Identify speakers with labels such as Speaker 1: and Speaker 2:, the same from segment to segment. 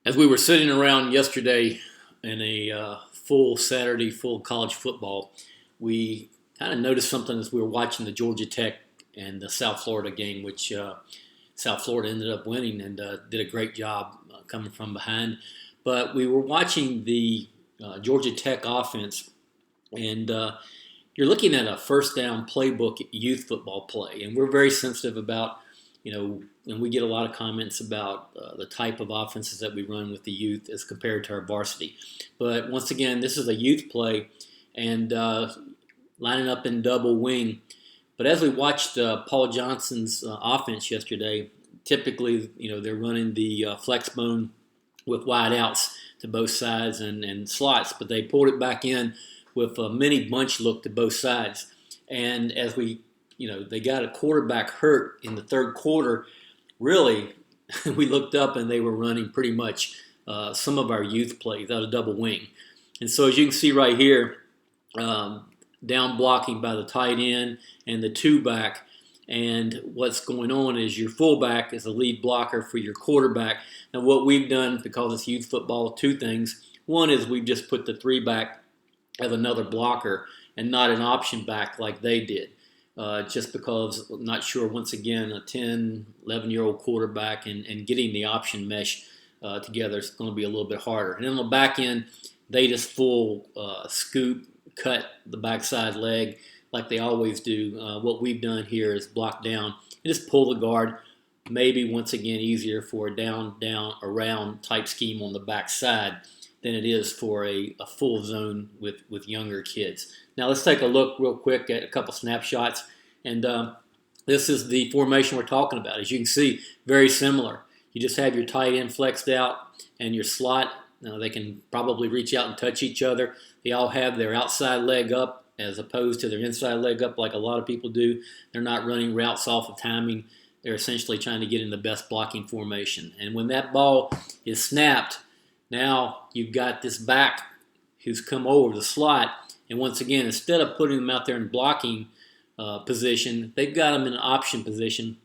Speaker 1: As we were sitting around yesterday in a full Saturday, full college football, we kind of noticed something as we were watching the Georgia Tech and the South Florida game, which South Florida ended up winning and did a great job coming from behind. But we were watching the Georgia Tech offense, and you're looking at a first down playbook youth football play, and we're very sensitive about, and we get a lot of comments about the type of offenses that we run with the youth as compared to our varsity. But once again, this is a youth play, and lining up in double wing. But as we watched Paul Johnson's offense yesterday, typically, they're running the flex bone with wide outs to both sides and slots, but they pulled it back in with a mini bunch look to both sides. And as they got a quarterback hurt in the third quarter, really, we looked up and they were running pretty much some of our youth plays out of double wing. And so as you can see right here, down blocking by the tight end and the two back. And what's going on is your fullback is a lead blocker for your quarterback. Now what we've done, because it's youth football, two things. One is we've just put the three back as another blocker and not an option back like they did. Just because I'm not sure, once again, a 10, 11-year-old quarterback and getting the option mesh together is going to be a little bit harder. And then on the back end, they just full scoop, cut the backside leg like they always do. What we've done here is block down and just pull the guard. Maybe, once again, easier for a down, around type scheme on the backside than it is for a full zone with younger kids. Now let's take a look real quick at a couple snapshots. And this is the formation we're talking about. As you can see, very similar. You just have your tight end flexed out and your slot. Now they can probably reach out and touch each other. They all have their outside leg up as opposed to their inside leg up like a lot of people do. They're not running routes off of timing. They're essentially trying to get in the best blocking formation. And when that ball is snapped, now you've got this back who's come over the slot. And once again, instead of putting them out there in blocking position, they've got them in an option position,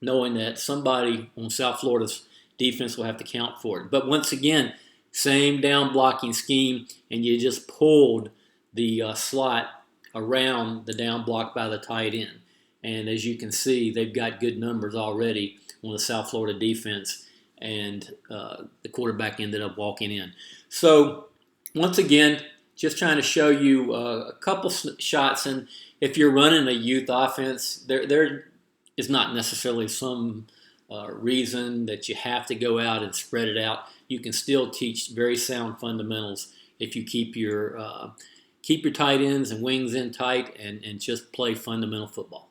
Speaker 1: knowing that somebody on South Florida's defense will have to count for it. But once again, same down blocking scheme, and you just pulled the slot around the down block by the tight end. And as you can see, they've got good numbers already on the South Florida defense, and the quarterback ended up walking in. So once again, just trying to show you a couple shots. And if you're running a youth offense, there is not necessarily some reason that you have to go out and spread it out. You can still teach very sound fundamentals if you keep your tight ends and wings in tight and just play fundamental football.